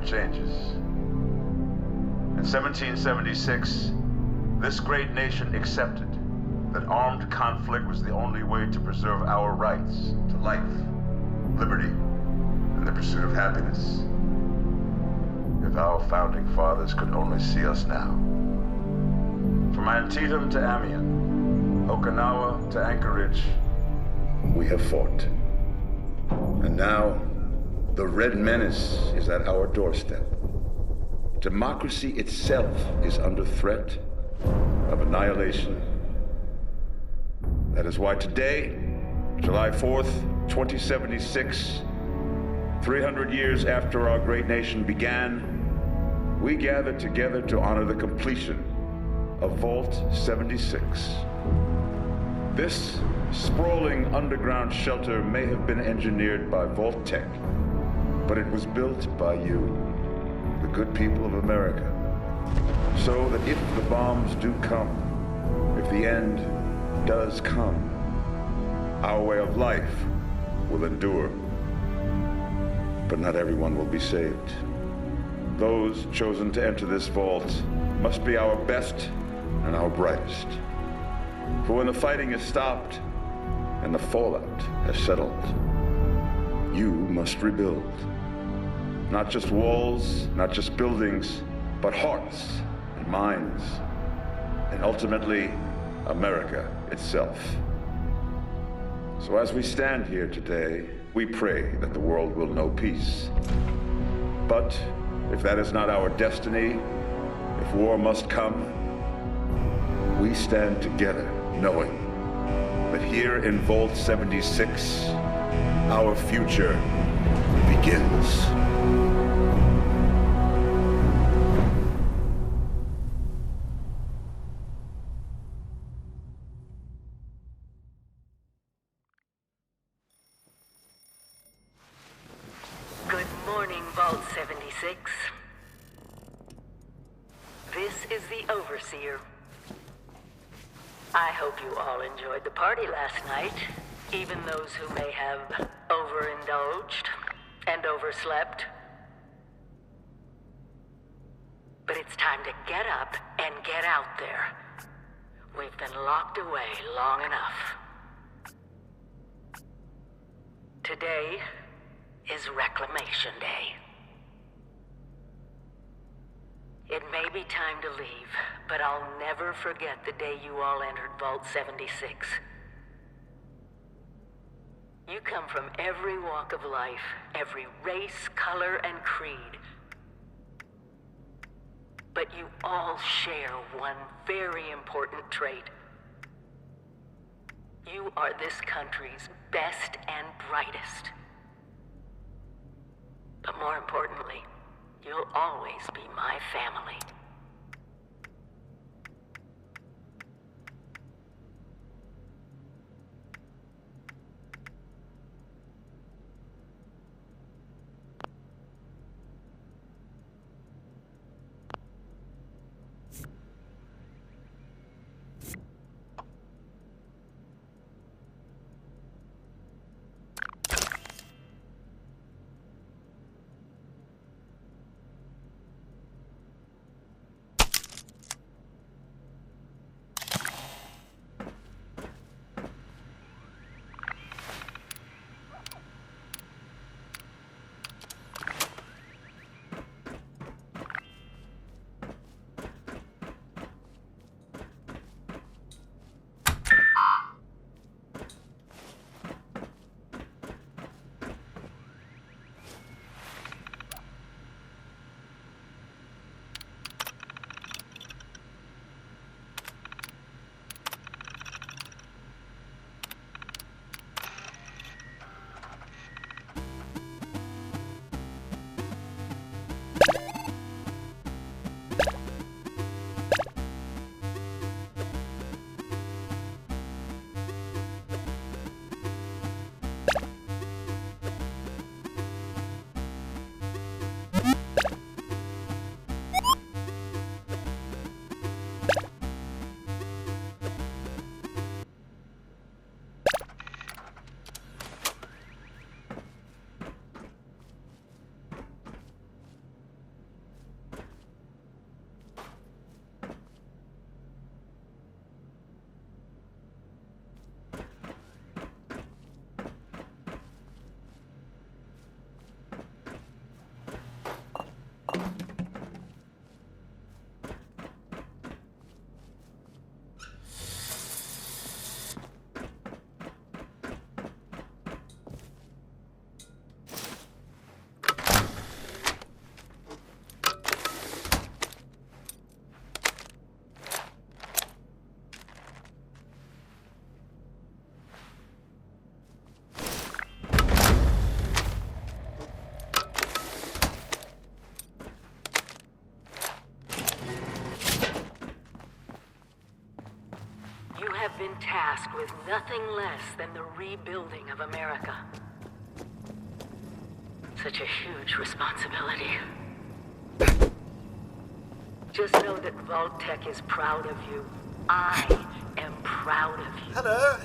never changes. In 1776, this great nation accepted that armed conflict was the only way to preserve our rights to life, liberty, and the pursuit of happiness. If our founding fathers could only see us now. From Antietam to Amiens, Okinawa to Anchorage, we have fought. And now, the Red Menace is at our doorstep. Democracy itself is under threat of annihilation. That is why today, July 4th, 2076, 300 years after our great nation began, we gather together to honor the completion of Vault 76. This sprawling underground shelter may have been engineered by Vault-Tec, but it was built by you, the good people of America, so that if the bombs do come, if the end does come, our way of life will endure. But not everyone will be saved. Those chosen to enter this vault must be our best and our brightest. For when the fighting is stopped and the fallout has settled, you must rebuild. Not just walls, not just buildings, but hearts and minds, and ultimately, America itself. So as we stand here today, we pray that the world will know peace. But if that is not our destiny, if war must come, we stand together knowing that here in Vault 76, our future begins. Good morning, Vault 76. This is the Overseer. I hope you all enjoyed the party last night, even those who may have overindulged and overslept. But it's time to get up and get out there. We've been locked away long enough. Today is Reclamation Day. It may be time to leave, but I'll never forget the day you all entered Vault 76. You come from every walk of life, every race, color, and creed. But you all share one very important trait. You are this country's best and brightest. But more importantly, you'll always be my family. have been tasked with nothing less than the rebuilding of America. Such a huge responsibility. Just know that Vault-Tec is proud of you. I am proud of you. Hello.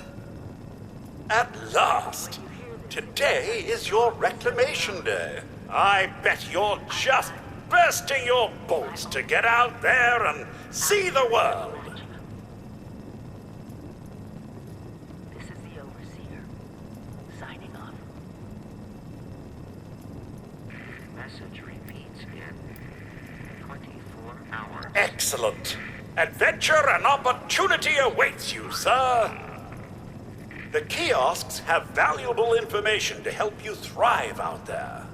At last. Today is your reclamation day. I bet you're just bursting your bolts to get out there and see the world. This is the Overseer, signing off. Message repeats in 24 hours. Excellent. Adventure and opportunity awaits you, sir. The kiosks have valuable information to help you thrive out there.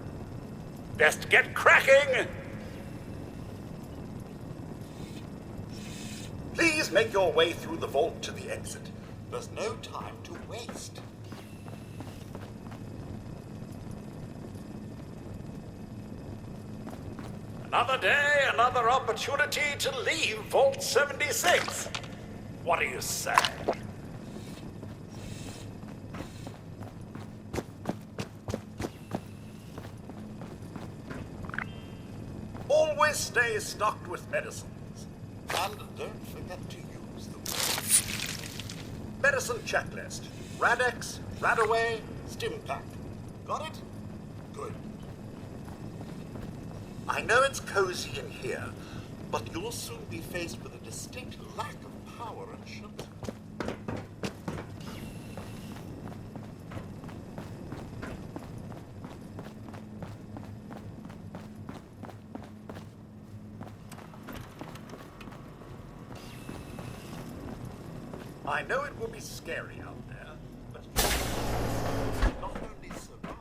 Best get cracking! Please make your way through the vault to the exit. There's no time to waste. Another day, another opportunity to leave Vault 76. What do you say? Always stay stocked with medicines. And don't forget to use them. Medicine checklist. Radex, Radaway, Stimpack. Got it? Good. I know it's cozy in here, but you'll soon be faced with a distinct lack of power and shelter. I know it will be scary out there, but not only survive.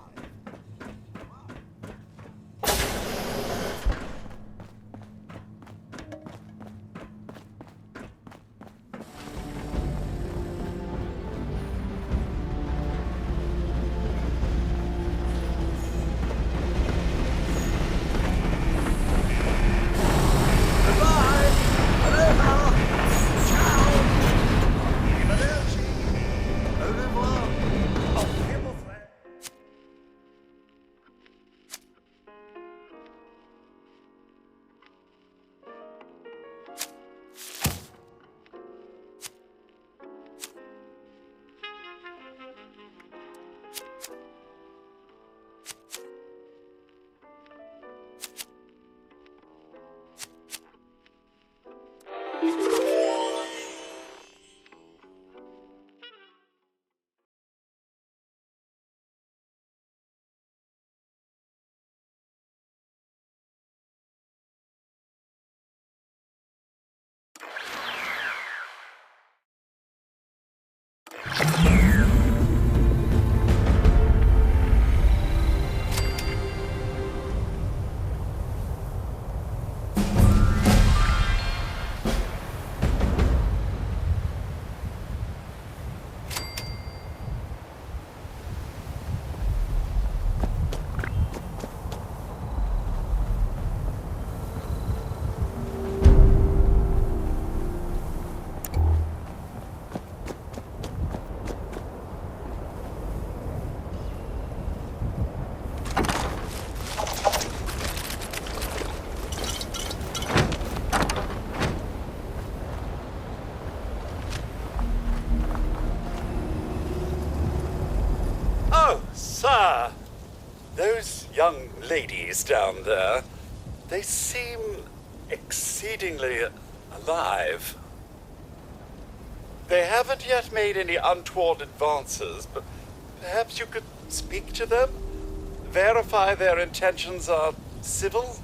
Sir, those young ladies down there, they seem exceedingly alive. They haven't yet made any untoward advances, but perhaps you could speak to them? Verify their intentions are civil?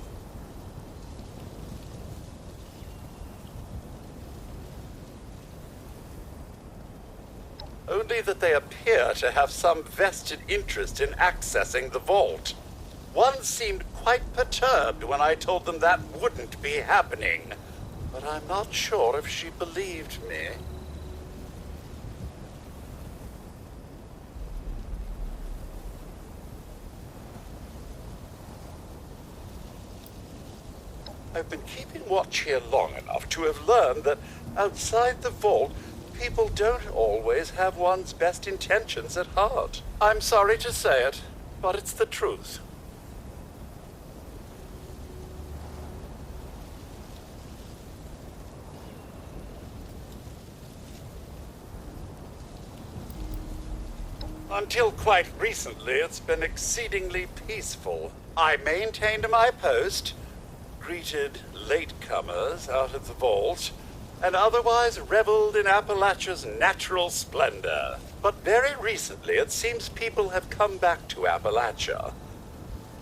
Only that they appear to have some vested interest in accessing the vault. One seemed quite perturbed when I told them that wouldn't be happening, but I'm not sure if she believed me. I've been keeping watch here long enough to have learned that outside the vault, people don't always have one's best intentions at heart. I'm sorry to say it, but it's the truth. Until quite recently, it's been exceedingly peaceful. I maintained my post, greeted latecomers out of the vault, and otherwise reveled in Appalachia's natural splendor. But very recently, it seems people have come back to Appalachia.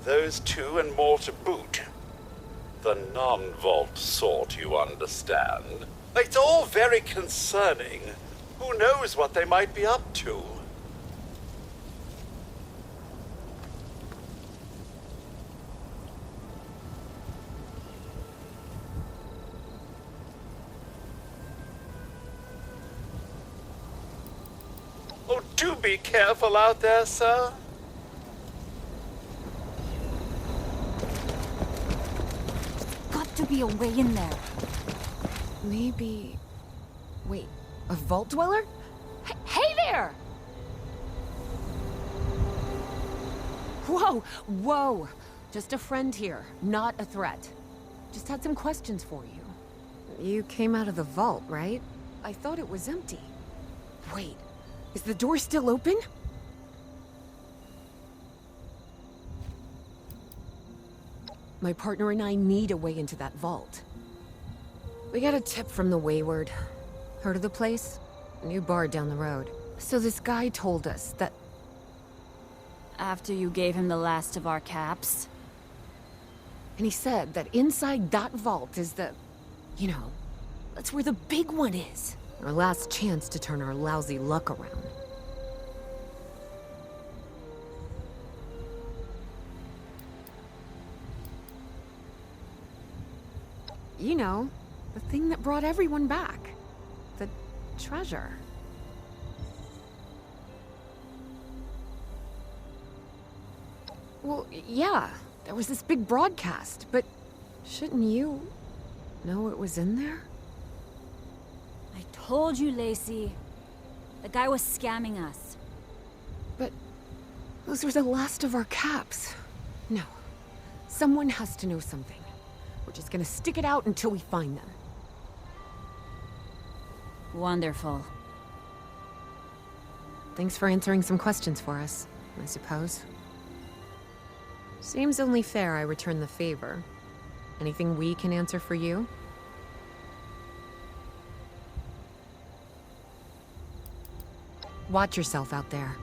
Those two and more to boot. The non-vault sort, you understand. It's all very concerning. Who knows what they might be up to? Oh, do be careful out there, sir. Got to be a way in there. Maybe... Wait, a vault dweller? Hey there! Whoa, whoa! Just a friend here, not a threat. Just had some questions for you. You came out of the vault, right? I thought it was empty. Wait, is the door still open? My partner and I need a way into that vault. We got a tip from the Wayward. Heard of the place? New bar down the road. So this guy told us that... After you gave him the last of our caps? And he said that inside that vault is the... You know, that's where the big one is. Our last chance to turn our lousy luck around. You know, the thing that brought everyone back. The treasure. Well, yeah, there was this big broadcast, but shouldn't you know it was in there? I told you, Lacey. The guy was scamming us. But those were the last of our caps. No, someone has to know something. We're just gonna stick it out until we find them. Wonderful. Thanks for answering some questions for us, I suppose. Seems only fair I return the favor. Anything we can answer for you? Watch yourself out there.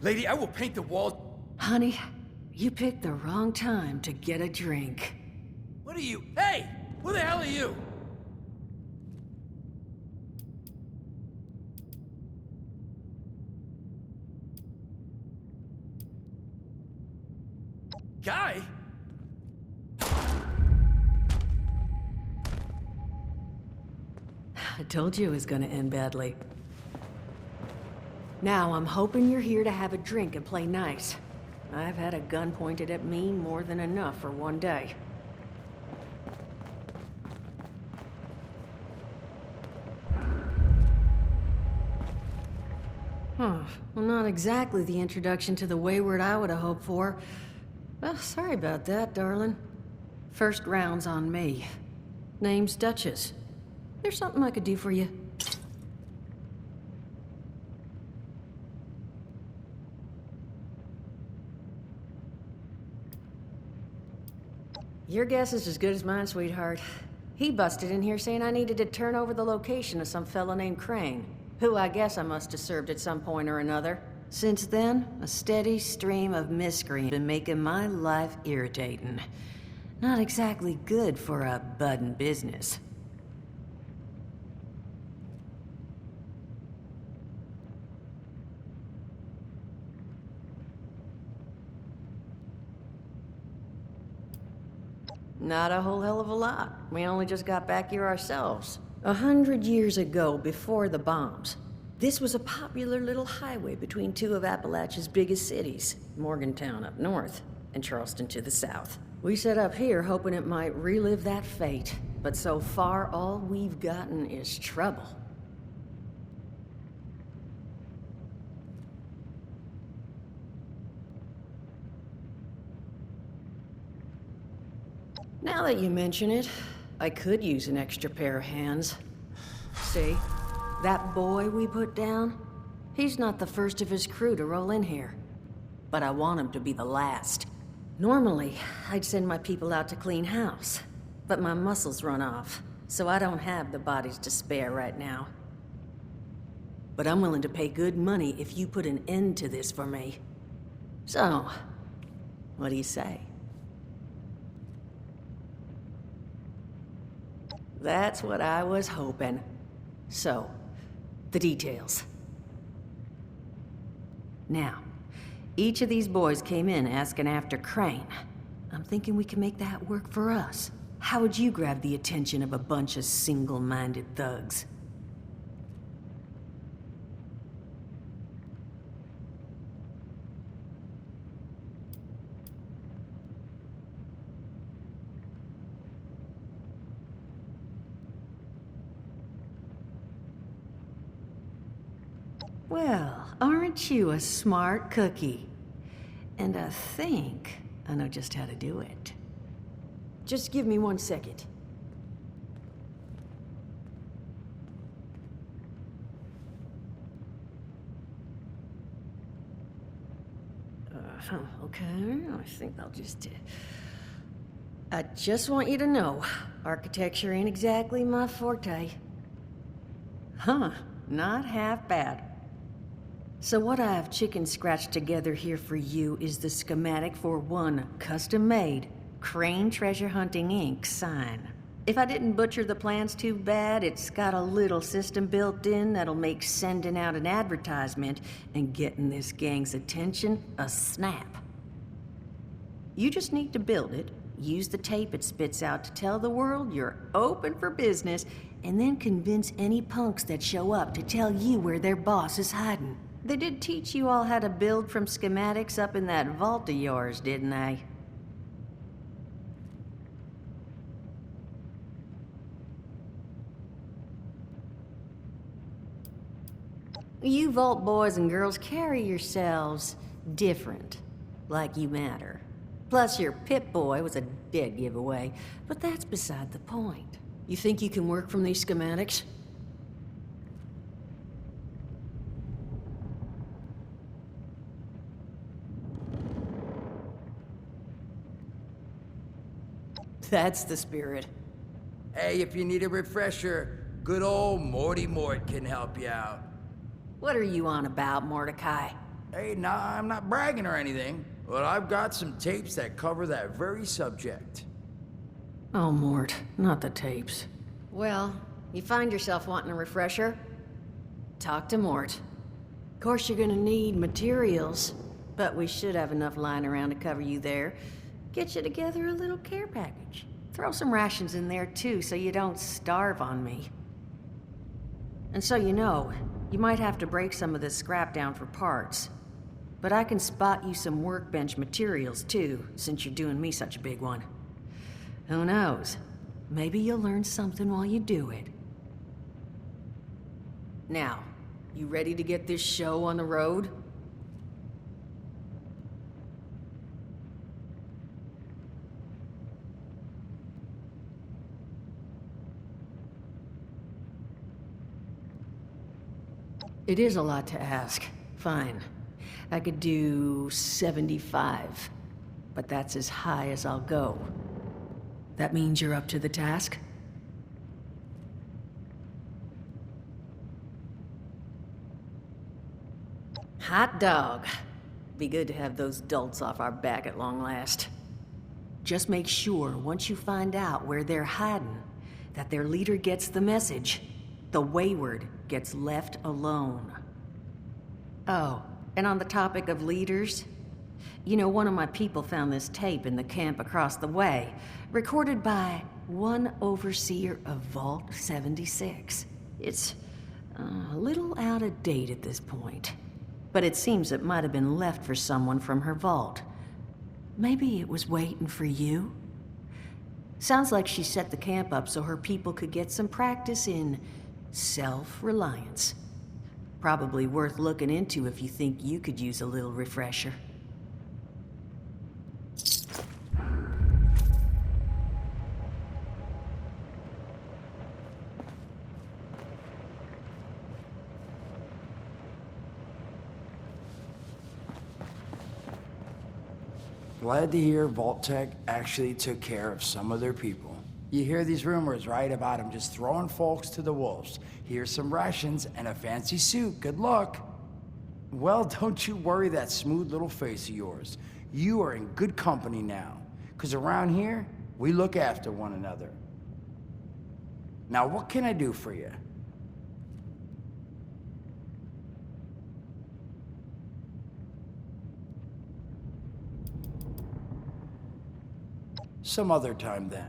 Lady, I will paint the walls. Honey, you picked the wrong time to get a drink. What are you? Hey! Who the hell are you? Guy? I told you it was gonna end badly. Now, I'm hoping you're here to have a drink and play nice. I've had a gun pointed at me more than enough for one day. Well, not exactly the introduction to the Wayward I would have hoped for. Well, sorry about that, darling. First round's on me. Name's Duchess. There's something I could do for you. Your guess is as good as mine, sweetheart. He busted in here saying I needed to turn over the location of some fella named Crane, who I guess I must have served at some point or another. Since then, a steady stream of miscreants been making my life irritating. Not exactly good for a budding business. Not a whole hell of a lot. We only just got back here ourselves. 100 years ago, before the bombs, this was a popular little highway between two of Appalachia's biggest cities, Morgantown up north, and Charleston to the south. We set up here hoping it might relive that fate, but so far all we've gotten is trouble. Now that you mention it, I could use an extra pair of hands. See, that boy we put down? He's not the first of his crew to roll in here. But I want him to be the last. Normally, I'd send my people out to clean house, but my muscles run off, so I don't have the bodies to spare right now. But I'm willing to pay good money if you put an end to this for me. So, what do you say? That's what I was hoping. So, the details. Now, each of these boys came in asking after Crane. I'm thinking we can make that work for us. How would you grab the attention of a bunch of single-minded thugs? Well, aren't you a smart cookie? And I think I know just how to do it. Just give me 1 second. Okay, I think I'll just... I just want you to know, architecture ain't exactly my forte. Huh, not half bad. So what I have chicken scratched together here for you is the schematic for one custom-made Crane Treasure Hunting Inc. sign. If I didn't butcher the plans too bad, it's got a little system built in that'll make sending out an advertisement and getting this gang's attention a snap. You just need to build it, use the tape it spits out to tell the world you're open for business, and then convince any punks that show up to tell you where their boss is hiding. They did teach you all how to build from schematics up in that vault of yours, didn't they? You vault boys and girls carry yourselves different, like you matter. Plus your Pip-Boy was a dead giveaway, but that's beside the point. You think you can work from these schematics? That's the spirit. Hey, if you need a refresher, good old Morty Mort can help you out. What are you on about, Mordecai? Hey, nah, I'm not bragging or anything, but I've got some tapes that cover that very subject. Oh, Mort, not the tapes. Well, you find yourself wanting a refresher? Talk to Mort. Of course, you're gonna need materials, but we should have enough lying around to cover you there. Get you together a little care package. Throw some rations in there, too, so you don't starve on me. And so you know, you might have to break some of this scrap down for parts. But I can spot you some workbench materials, too, since you're doing me such a big one. Who knows? Maybe you'll learn something while you do it. Now, you ready to get this show on the road? It is a lot to ask. Fine. I could do 75, but that's as high as I'll go. That means you're up to the task? Hot dog. Be good to have those dolts off our back at long last. Just make sure, once you find out where they're hiding, that their leader gets the message. The wayward gets left alone. Oh, and on the topic of leaders, you know, one of my people found this tape in the camp across the way, recorded by one overseer of Vault 76. It's a little out of date at this point, but it seems it might have been left for someone from her vault. Maybe it was waiting for you? Sounds like she set the camp up so her people could get some practice in self-reliance. Probably worth looking into if you think you could use a little refresher. Glad to hear Vault-Tec actually took care of some of their people. You hear these rumors, right, about them just throwing folks to the wolves. Here's some rations and a fancy suit. Good luck. Well, don't you worry that smooth little face of yours. You are in good company now. 'Cause around here, we look after one another. Now, what can I do for you? Some other time then.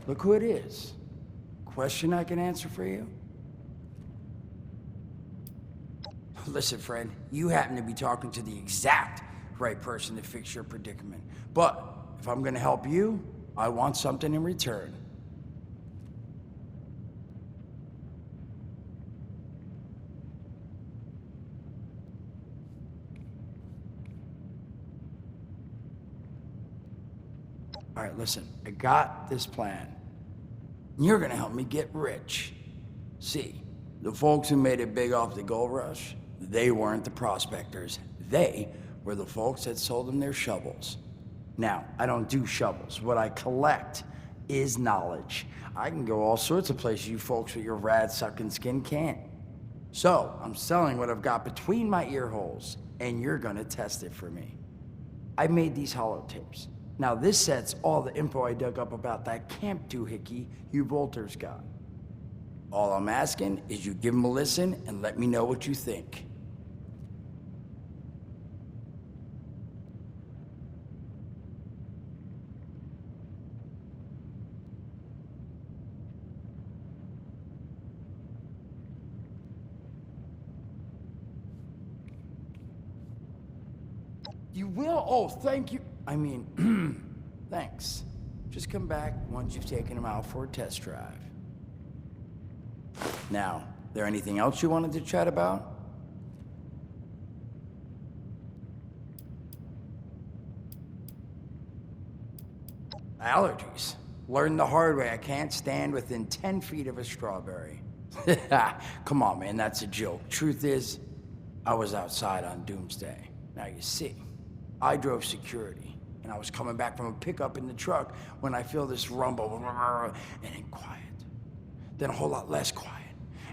Look who it is. Question I can answer for you? Listen, friend, you happen to be talking to the exact right person to fix your predicament. But if I'm gonna help you, I want something in return. All right, listen, I got this plan. You're gonna help me get rich. See, the folks who made it big off the gold rush, they weren't the prospectors. They were the folks that sold them their shovels. Now, I don't do shovels. What I collect is knowledge. I can go all sorts of places you folks with your rad-sucking skin can't. So, I'm selling what I've got between my ear holes, and you're gonna test it for me. I made these holotapes. Now, this set's all the info I dug up about that camp doohickey you Volters got. All I'm asking is you give them a listen and let me know what you think. You will? Oh, thank you. I mean, thanks. Just come back once you've taken them out for a test drive. Now, there anything else you wanted to chat about? Allergies. Learned the hard way. I can't stand within 10 feet of a strawberry. Come on, man, that's a joke. Truth is, I was outside on Doomsday. Now you see, I drove security, and I was coming back from a pickup in the truck when I feel this rumble, and then quiet. Then a whole lot less quiet.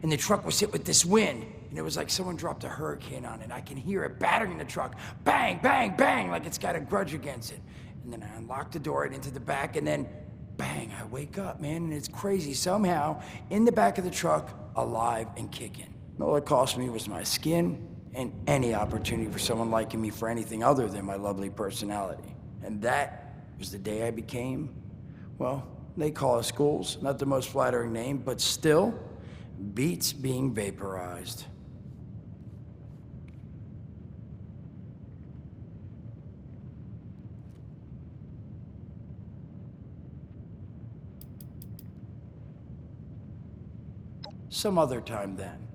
And the truck was hit with this wind, and it was like someone dropped a hurricane on it. I can hear it battering the truck, bang, bang, bang, like it's got a grudge against it. And then I unlocked the door and into the back, and then bang, I wake up, man, and it's crazy. Somehow, in the back of the truck, alive and kicking. All it cost me was my skin and any opportunity for someone liking me for anything other than my lovely personality. And that was the day I became, well, they call us ghouls. Not the most flattering name, but still, beats being vaporized. Some other time then.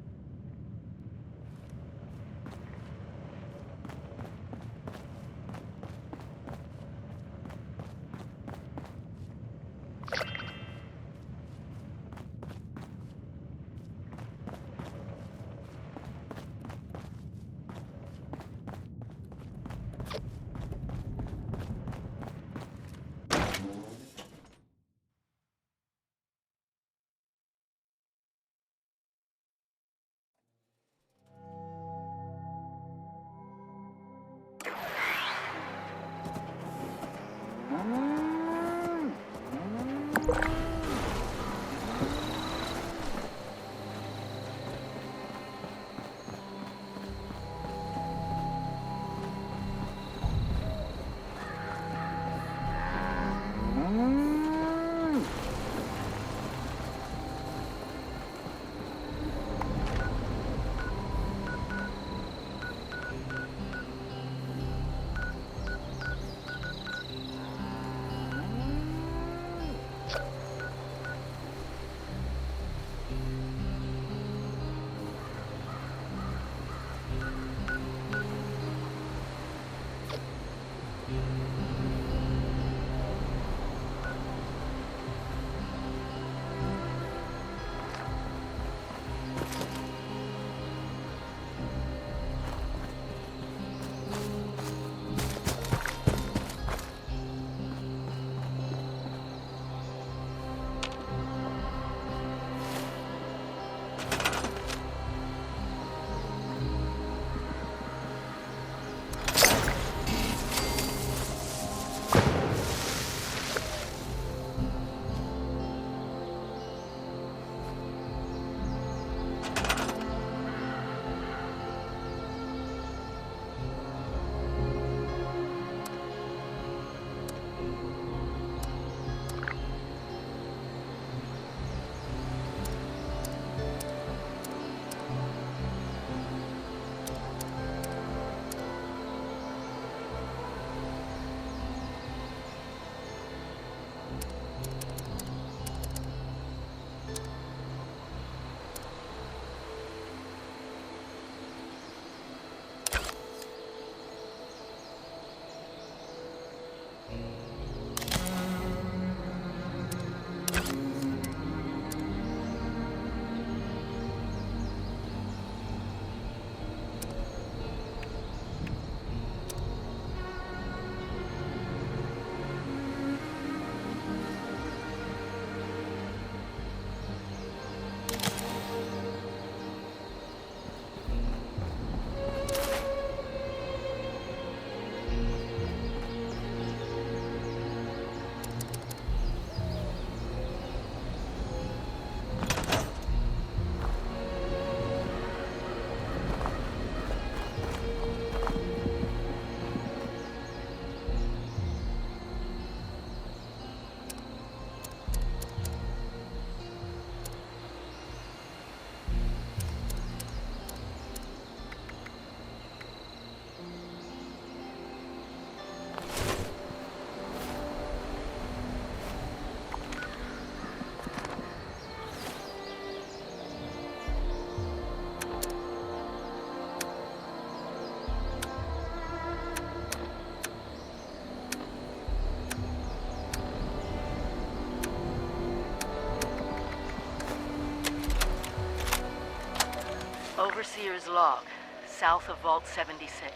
Overseer's log, south of Vault 76.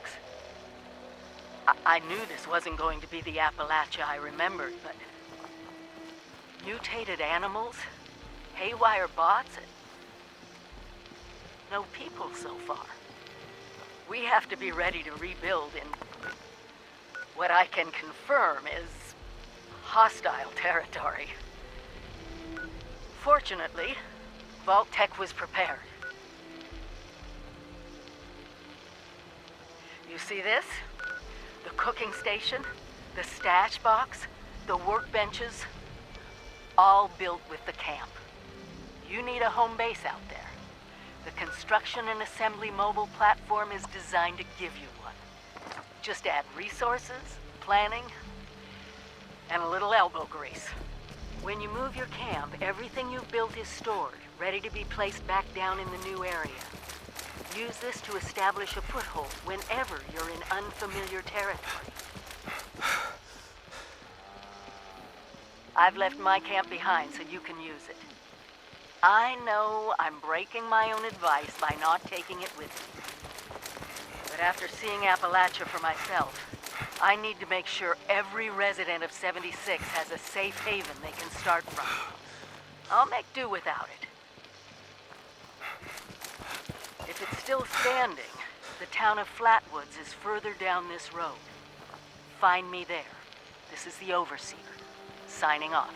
I knew this wasn't going to be the Appalachia I remembered, but... mutated animals? Haywire bots? No people so far. We have to be ready to rebuild in... what I can confirm is... hostile territory. Fortunately, Vault-Tec was prepared. You see this? The cooking station, the stash box, the workbenches, all built with the camp. You need a home base out there. The construction and assembly mobile platform is designed to give you one. Just add resources, planning, and a little elbow grease. When you move your camp, everything you've built is stored, ready to be placed back down in the new area. Use this to establish a foothold whenever you're in unfamiliar territory. I've left my camp behind so you can use it. I know I'm breaking my own advice by not taking it with me. But after seeing Appalachia for myself, I need to make sure every resident of 76 has a safe haven they can start from. I'll make do without it. If it's still standing, the town of Flatwoods is further down this road. Find me there. This is the Overseer, signing off.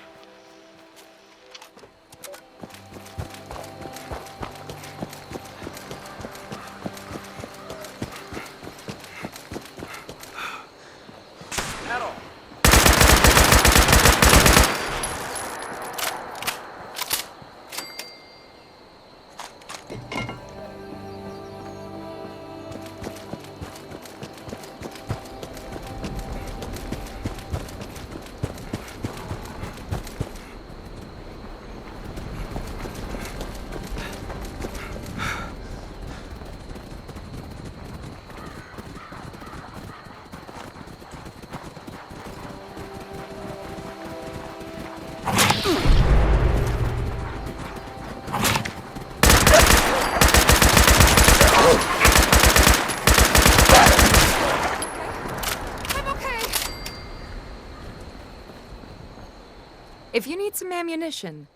If you need some ammunition,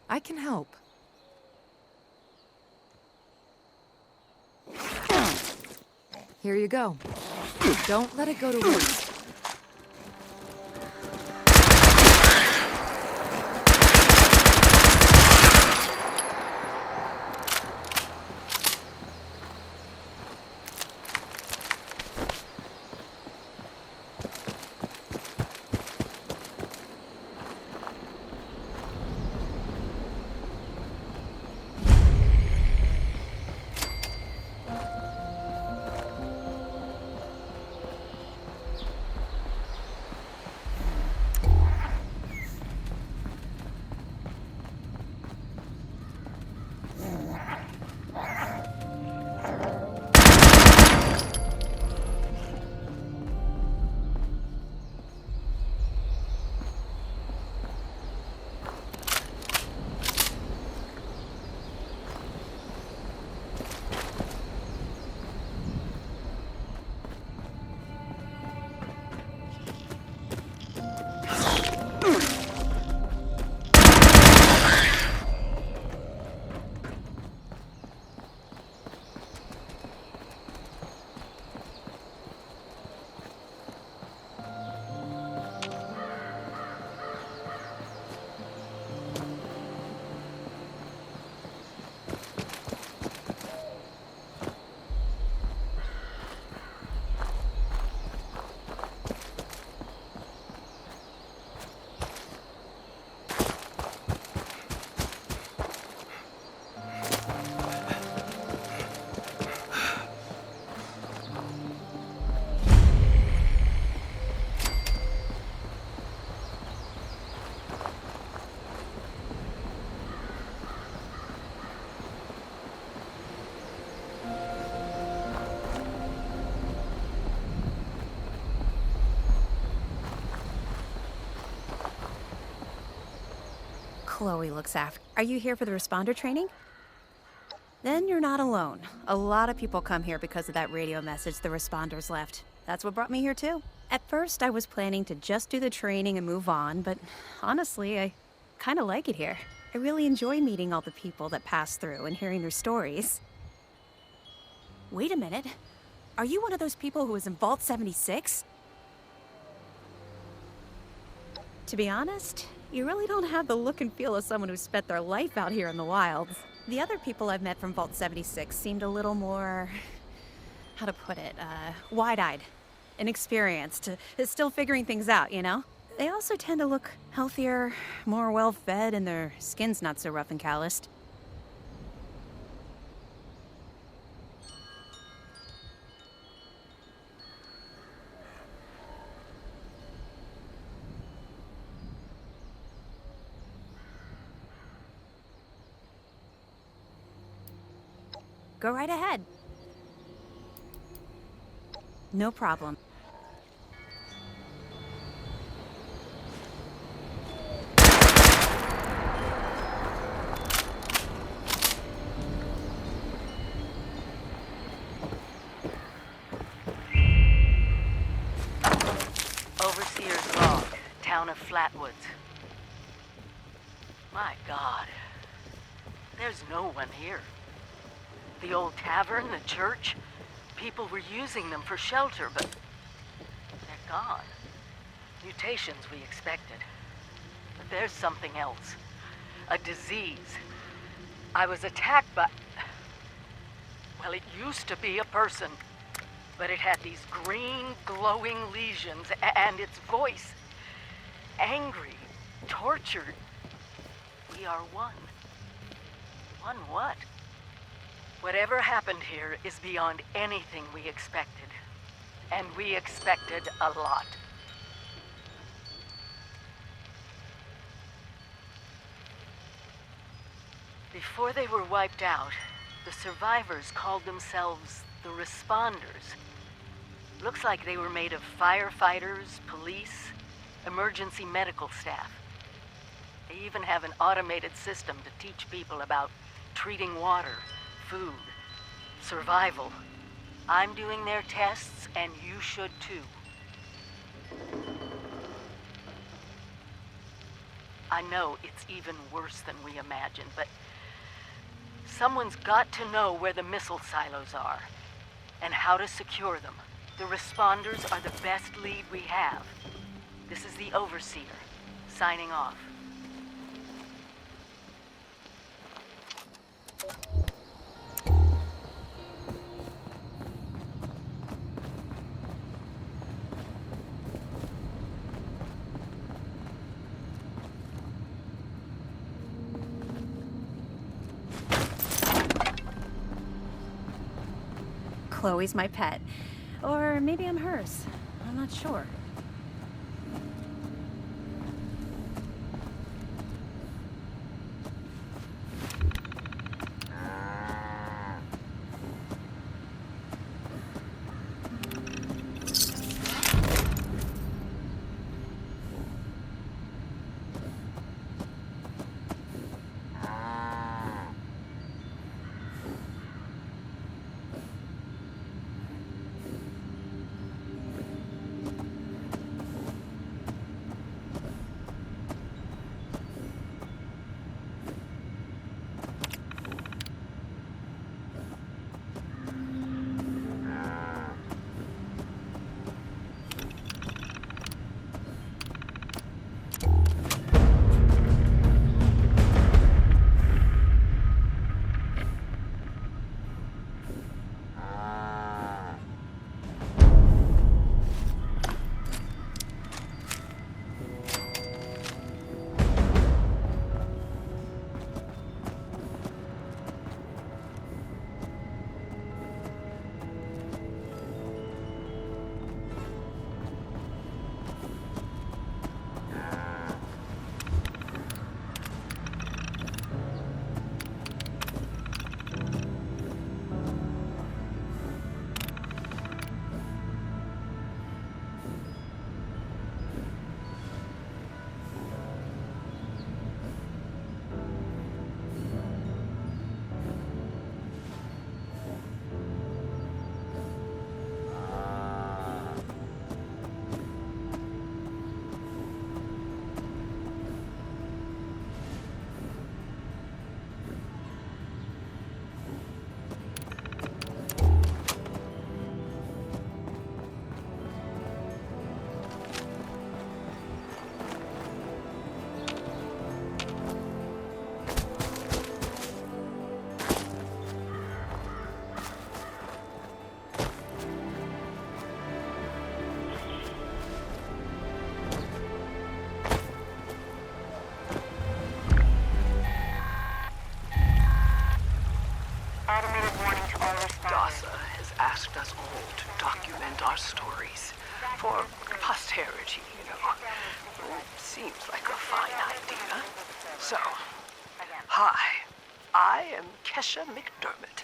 I can help. Here you go. Don't let it go to waste. Chloe looks after. Are you here for the responder training? Then you're not alone. A lot of people come here because of that radio message the responders left. That's what brought me here too. At first, I was planning to just do the training and move on, but honestly, I kind of like it here. I really enjoy meeting all the people that pass through and hearing their stories. Wait a minute. Are you one of those people who was in Vault 76? To be honest, you really don't have the look and feel of someone who spent their life out here in the wilds. The other people I've met from Vault 76 seemed a little more... how to put it, wide-eyed, inexperienced, still figuring things out, you know? They also tend to look healthier, more well-fed, and their skin's not so rough and calloused. Go right ahead. No problem. Overseer's log, town of Flatwoods. My God. There's no one here. The old tavern, the church, people were using them for shelter, but they're gone. Mutations we expected. But there's something else. A disease. I was attacked by... Well, it used to be a person, but it had these green, glowing lesions, and its voice. Angry, tortured. We are one. One what? Whatever happened here is beyond anything we expected. And we expected a lot. Before they were wiped out, the survivors called themselves the Responders. Looks like they were made of firefighters, police, emergency medical staff. They even have an automated system to teach people about treating water, food, survival. I'm doing their tests, and you should too. I know it's even worse than we imagined, but someone's got to know where the missile silos are, and how to secure them. The Responders are the best lead we have. This is the Overseer, signing off. Chloe's my pet. Or maybe I'm hers. I'm not sure. seems like a fine idea. So, hi, I am Kesha McDermott.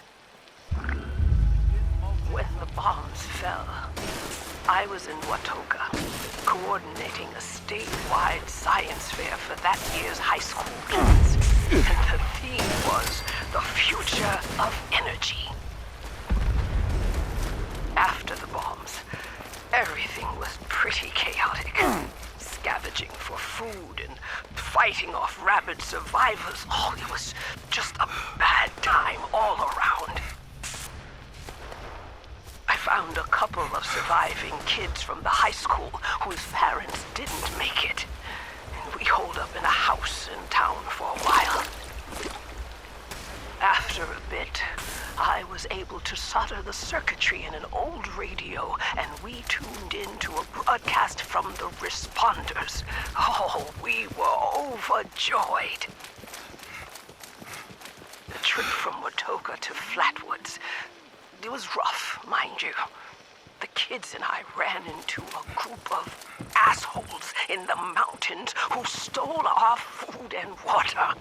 When the bombs fell, I was in Watoga, coordinating a statewide science fair for that year's high school kids. And the theme was the future of energy. After the bombs, everything was pretty chaotic. Scavenging for food and fighting off rabid survivors. Oh, it was just a bad time all around. I found a couple of surviving kids from the high school whose parents didn't make it. And we holed up in a house in town for a while. After a bit, I was able to solder the circuitry in an old radio, and we tuned in to a broadcast from the responders. Oh, we were overjoyed. The trip from Watoga to Flatwoods, it was rough, mind you. The kids and I ran into a group of assholes in the mountains who stole our food and water.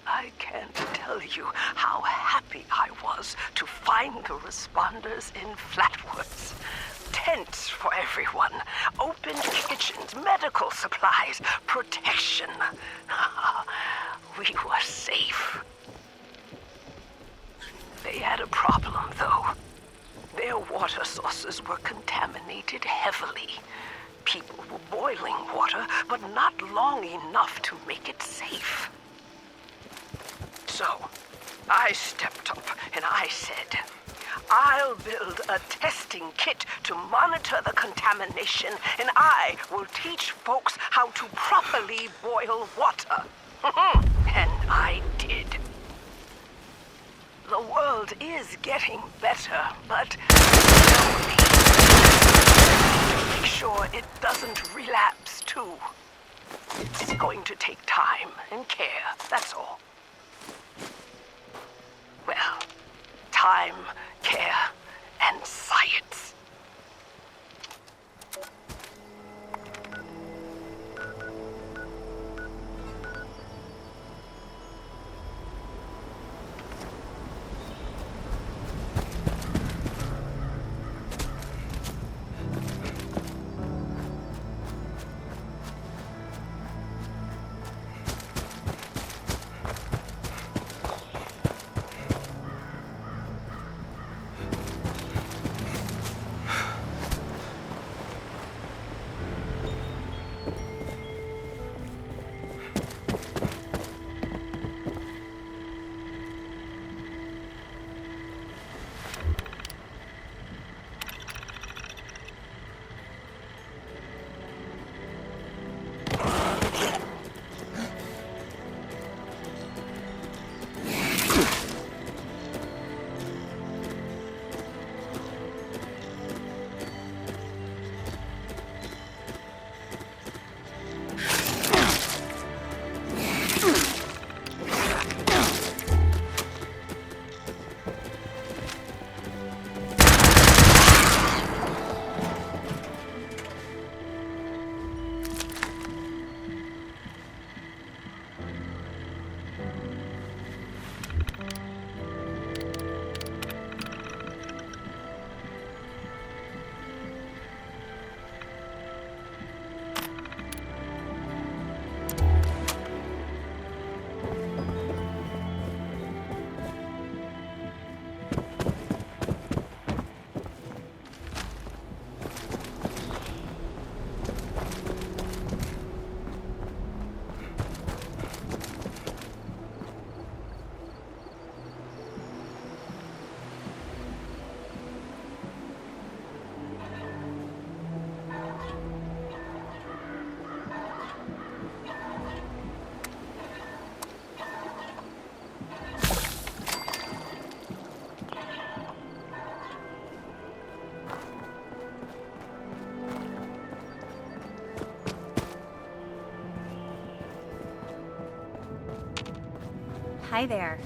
I can't tell you how happy I was to find the responders in Flatwoods. Tents for everyone, open kitchens, medical supplies, protection. We were safe. They had a problem, though. Their water sources were contaminated heavily. People were boiling water, but not long enough to make it safe. So, I stepped up and I said, I'll build a testing kit to monitor the contamination, and I will teach folks how to properly boil water. And I did. The world is getting better, but slowly. To make sure it doesn't relapse, too. It's going to take time and care, that's all. Well, time, care, and science. Hi there.